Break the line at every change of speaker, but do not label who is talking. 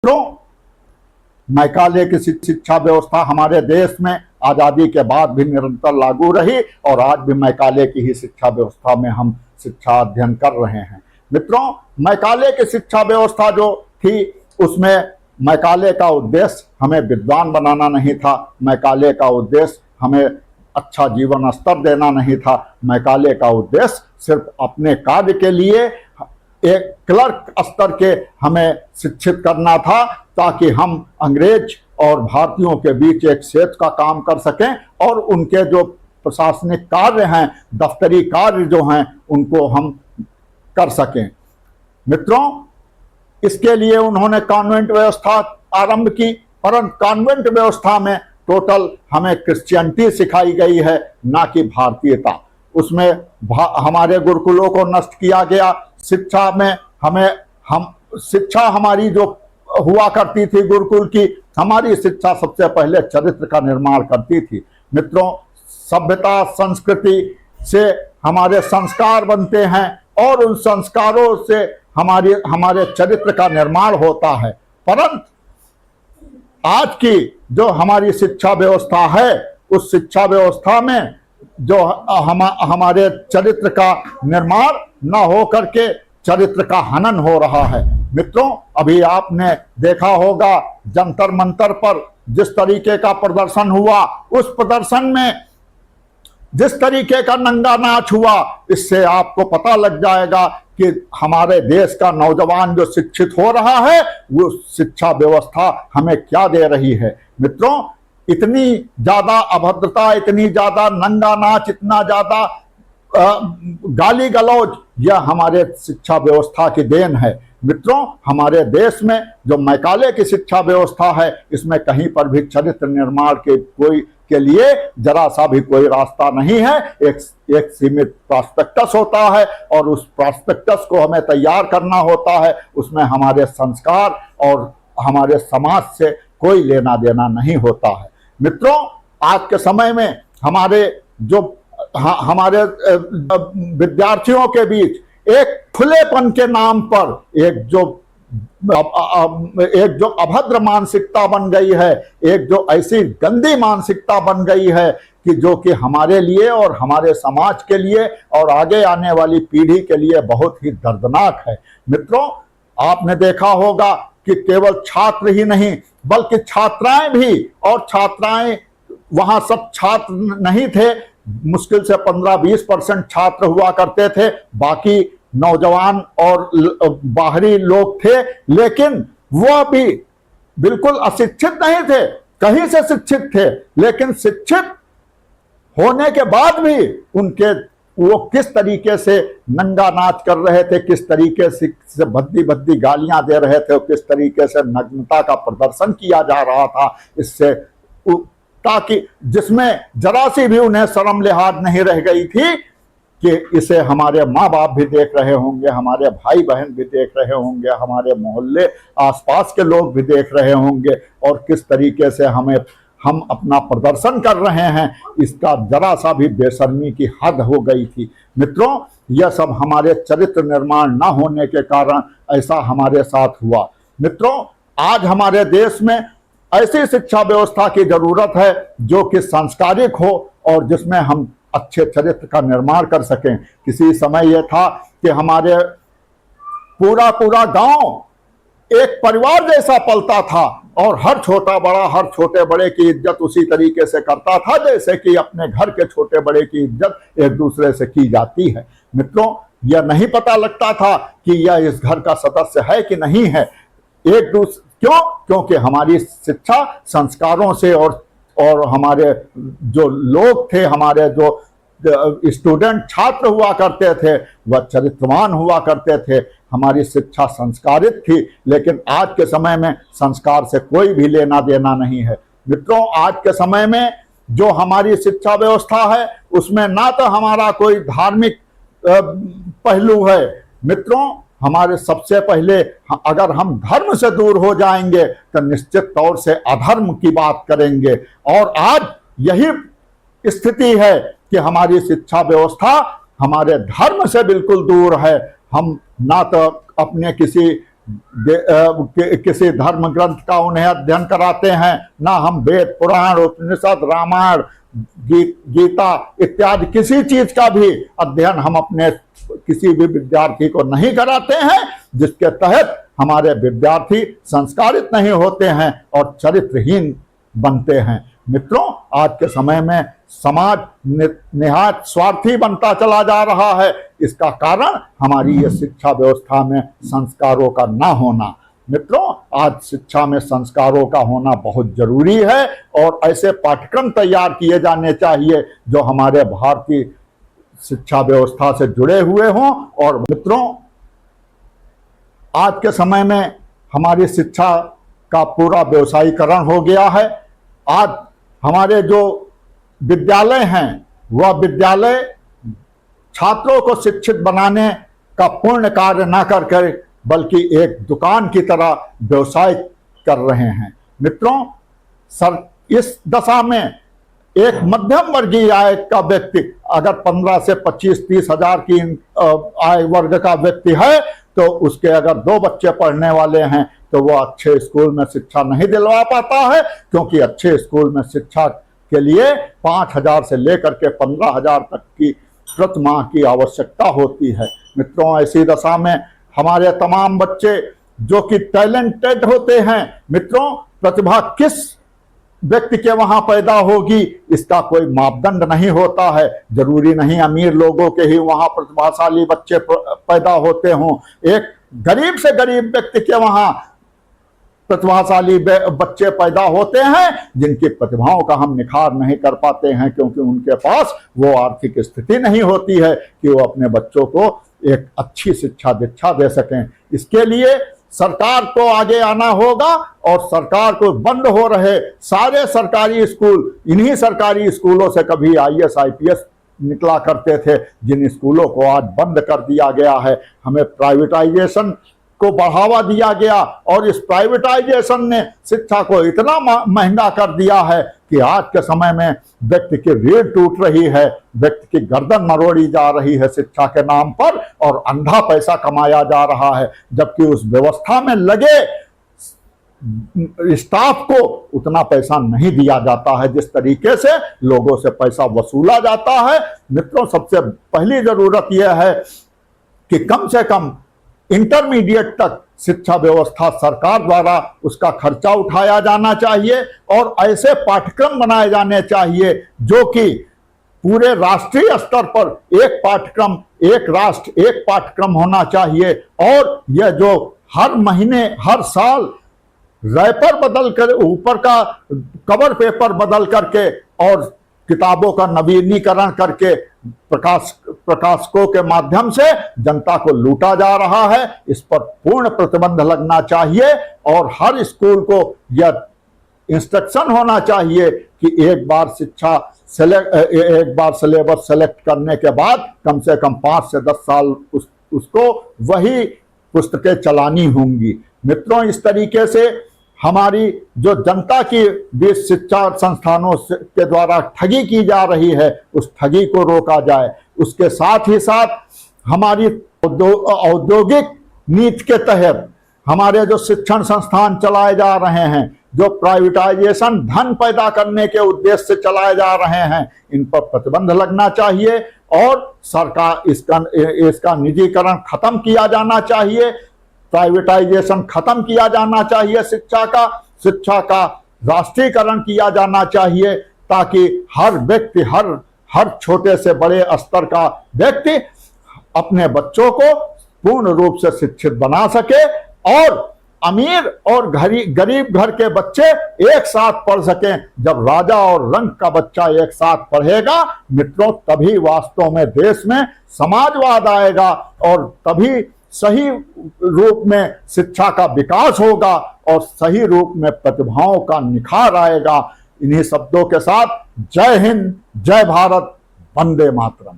मित्रों, मैकाले की शिक्षा व्यवस्था हमारे देश में आजादी के बाद भी निरंतर लागू रही और आज भी मैकाले की ही शिक्षा व्यवस्था में हम शिक्षा अध्ययन कर रहे हैं। मित्रों, मैकाले की शिक्षा व्यवस्था जो थी उसमें मैकाले का उद्देश्य हमें विद्वान बनाना नहीं था, मैकाले का उद्देश्य हमें अच्छा जीवन स्तर देना नहीं था। मैकाले का उद्देश्य सिर्फ अपने कार्य के लिए एक क्लर्क स्तर के हमें शिक्षित करना था ताकि हम अंग्रेज और भारतीयों के बीच एक सेतु का काम कर सकें और उनके जो प्रशासनिक कार्य हैं, दफ्तरी कार्य जो हैं, उनको हम कर सकें। मित्रों, इसके लिए उन्होंने कॉन्वेंट व्यवस्था आरंभ की, परंतु कॉन्वेंट व्यवस्था में टोटल हमें क्रिश्चियनिटी सिखाई गई है, ना कि भारतीयता। उसमें हमारे गुरुकुलों को नष्ट किया गया। शिक्षा में शिक्षा हमारी जो हुआ करती थी गुरुकुल की, हमारी शिक्षा सबसे पहले चरित्र का निर्माण करती थी। मित्रों, सभ्यता संस्कृति से हमारे संस्कार बनते हैं और उन संस्कारों से हमारे चरित्र का निर्माण होता है। परंतु आज की जो हमारी शिक्षा व्यवस्था है, उस शिक्षा व्यवस्था में जो हमारे चरित्र का निर्माण न हो करके चरित्र का हनन हो रहा है। मित्रों, अभी आपने देखा होगा जंतर मंतर पर जिस तरीके का प्रदर्शन हुआ, उस प्रदर्शन में जिस तरीके का नंगा नाच हुआ, इससे आपको पता लग जाएगा कि हमारे देश का नौजवान जो शिक्षित हो रहा है वो शिक्षा व्यवस्था हमें क्या दे रही है। मित्रों, इतनी ज्यादा अभद्रता, इतनी ज्यादा नंगा नाच, इतना ज्यादा गाली गलौज, यह हमारे शिक्षा व्यवस्था की देन है। मित्रों, हमारे देश में जो मैकाले की शिक्षा व्यवस्था है, इसमें कहीं पर भी चरित्र निर्माण के लिए जरा सा भी कोई रास्ता नहीं है। एक सीमित प्रॉस्पेक्टस होता है और उस प्रॉस्पेक्टस को हमें तैयार करना होता है। उसमें हमारे संस्कार और हमारे समाज से कोई लेना देना नहीं होता है। मित्रों, आज के समय में हमारे विद्यार्थियों के बीच एक खुलेपन के नाम पर एक जो अभद्र मानसिकता बन गई है, एक जो ऐसी गंदी मानसिकता बन गई है कि जो कि हमारे लिए और हमारे समाज के लिए और आगे आने वाली पीढ़ी के लिए बहुत ही दर्दनाक है। मित्रों, आपने देखा होगा कि केवल छात्र ही नहीं बल्कि छात्राएं भी, और छात्राएं वहां सब छात्र नहीं थे, मुश्किल से 15-20% छात्र हुआ करते थे, बाकी नौजवान और बाहरी लोग थे, लेकिन वह भी बिल्कुल अशिक्षित नहीं थे, कहीं से शिक्षित थे, लेकिन शिक्षित होने के बाद भी वो किस तरीके से नंगा नाच कर रहे थे, किस तरीके से भद्दी भद्दी गालियां दे रहे थे, किस तरीके से नग्नता का प्रदर्शन किया जा रहा था, इससे ताकि जिसमें जरा सी भी उन्हें शर्म लिहाज नहीं रह गई थी कि इसे हमारे माँ बाप भी देख रहे होंगे, हमारे भाई बहन भी देख रहे होंगे, हमारे मोहल्ले आसपास के लोग भी देख रहे होंगे, और किस तरीके से हम अपना प्रदर्शन कर रहे हैं, इसका जरा सा भी बेशर्मी की हद हो गई थी। मित्रों, यह सब हमारे चरित्र निर्माण न होने के कारण ऐसा हमारे साथ हुआ। मित्रों, आज हमारे देश में ऐसी शिक्षा व्यवस्था की जरूरत है जो कि संस्कारिक हो और जिसमें हम अच्छे चरित्र का निर्माण कर सकें। किसी समय यह था कि हमारे पूरा गांव एक परिवार जैसा पलता था और हर छोटा बड़ा, हर छोटे बड़े की इज्जत उसी तरीके से करता था जैसे कि अपने घर के छोटे बड़े की इज्जत एक दूसरे से की जाती है। मित्रों, यह नहीं पता लगता था कि यह इस घर का सदस्य है कि नहीं है। क्योंकि हमारी शिक्षा संस्कारों से और हमारे जो लोग थे, हमारे जो स्टूडेंट छात्र हुआ करते थे, वह चरित्रवान हुआ करते थे। हमारी शिक्षा संस्कारित थी, लेकिन आज के समय में संस्कार से कोई भी लेना देना नहीं है। मित्रों, आज के समय में जो हमारी शिक्षा व्यवस्था है उसमें ना तो हमारा कोई धार्मिक पहलू है। मित्रों, हमारे सबसे पहले अगर हम धर्म से दूर हो जाएंगे तो निश्चित तौर से अधर्म की बात करेंगे, और आज यही स्थिति है कि हमारी शिक्षा व्यवस्था हमारे धर्म से बिल्कुल दूर है। हम ना तो अपने किसी किसी धर्म ग्रंथ का उन्हें अध्ययन कराते हैं, ना हम वेद पुराण उपनिषद रामायण गीता इत्यादि किसी चीज का भी अध्ययन हम अपने किसी भी विद्यार्थी को नहीं कराते हैं, जिसके तहत हमारे विद्यार्थी संस्कारित नहीं होते हैं और चरित्रहीन बनते हैं। मित्रों, आज के समय में समाज निहायत स्वार्थी बनता चला जा रहा है। इसका कारण हमारी ये शिक्षा व्यवस्था में संस्कारों का ना होना। मित्रों, आज शिक्षा में संस्कारों का होना बहुत जरूरी है और ऐसे पाठ्यक्रम तैयार किए जाने चाहिए जो हमारे भारतीय शिक्षा व्यवस्था से जुड़े हुए हों। और मित्रों, आज के समय में हमारी शिक्षा का पूरा व्यवसायीकरण हो गया है। आज हमारे जो विद्यालय हैं वह विद्यालय छात्रों को शिक्षित बनाने का पूर्ण कार्य न कर बल्कि एक दुकान की तरह व्यवसाय कर रहे हैं। मित्रों, इस दशा में एक मध्यम वर्गीय आय का व्यक्ति अगर 15 से 25-30 हजार की आय वर्ग का व्यक्ति है तो उसके अगर 2 बच्चे पढ़ने वाले हैं तो वो अच्छे स्कूल में शिक्षा नहीं दिलवा पाता है, क्योंकि अच्छे स्कूल में शिक्षा के लिए 5,000 से लेकर के 15,000 तक की प्रति माह की आवश्यकता होती है। मित्रों, ऐसी दशा में हमारे तमाम बच्चे जो कि टैलेंटेड होते हैं, मित्रों, प्रतिभा किस व्यक्ति के वहां पैदा होगी इसका कोई मापदंड नहीं होता है। जरूरी नहीं अमीर लोगों के ही वहां प्रतिभाशाली बच्चे पैदा होते हों। एक गरीब से गरीब व्यक्ति के वहां प्रतिभाशाली बच्चे पैदा होते हैं जिनकी प्रतिभाओं का हम निखार नहीं कर पाते हैं, क्योंकि उनके पास वो आर्थिक स्थिति नहीं होती है कि वो अपने बच्चों को एक अच्छी शिक्षा दीक्षा दे सकें। इसके लिए सरकार को आगे आना होगा और सरकार को बंद हो रहे सारे सरकारी स्कूल, इन्हीं सरकारी स्कूलों से कभी IAS IPS निकला करते थे, जिन स्कूलों को आज बंद कर दिया गया है। हमें प्राइवेटाइजेशन को बढ़ावा दिया गया और इस प्राइवेटाइजेशन ने शिक्षा को इतना महंगा कर दिया है कि आज के समय में व्यक्ति की रीढ़ टूट रही है, व्यक्ति की गर्दन मरोड़ी जा रही है शिक्षा के नाम पर और अंधा पैसा कमाया जा रहा है, जबकि उस व्यवस्था में लगे स्टाफ को उतना पैसा नहीं दिया जाता है जिस तरीके से लोगों से पैसा वसूला जाता है। मित्रों, सबसे पहली जरूरत यह है कि कम से कम इंटरमीडिएट तक शिक्षा व्यवस्था सरकार द्वारा उसका खर्चा उठाया जाना चाहिए और ऐसे पाठ्यक्रम बनाए जाने चाहिए जो कि पूरे राष्ट्रीय स्तर पर एक पाठ्यक्रम, एक राष्ट्र एक पाठ्यक्रम होना चाहिए। और यह जो हर महीने हर साल रैपर बदल कर, ऊपर का कवर पेपर बदल करके और किताबों का नवीनीकरण करके प्रकाशकों के माध्यम से जनता को लूटा जा रहा है, इस पर पूर्ण प्रतिबंध लगना चाहिए और हर स्कूल को यह इंस्ट्रक्शन होना चाहिए कि एक बार सिलेबस सेलेक्ट करने के बाद कम से कम 5 से 10 साल उसको वही पुस्तकें चलानी होंगी। मित्रों, इस तरीके से हमारी जो जनता की बीच शिक्षा संस्थानों के द्वारा ठगी की जा रही है उस ठगी को रोका जाए। उसके साथ ही साथ हमारी औद्योगिक नीति के तहत हमारे जो शिक्षण संस्थान चलाए जा रहे हैं, जो प्राइवेटाइजेशन धन पैदा करने के उद्देश्य से चलाए जा रहे हैं, इन पर प्रतिबंध लगना चाहिए और सरकार इसका निजीकरण खत्म किया जाना चाहिए, प्राइवेटाइजेशन खत्म किया जाना चाहिए, शिक्षा का राष्ट्रीयकरण किया जाना चाहिए, ताकि हर व्यक्ति हर छोटे से बड़े स्तर का व्यक्ति अपने बच्चों को पूर्ण रूप से शिक्षित बना सके और अमीर और गरीब घर के बच्चे एक साथ पढ़ सकें। जब राजा और रंक का बच्चा एक साथ पढ़ेगा मित्रों, तभी वास्तव में देश में समाजवाद आएगा और तभी सही रूप में शिक्षा का विकास होगा और सही रूप में प्रतिभाओं का निखार आएगा। इन्हीं शब्दों के साथ जय हिंद, जय भारत, वंदे मातरम।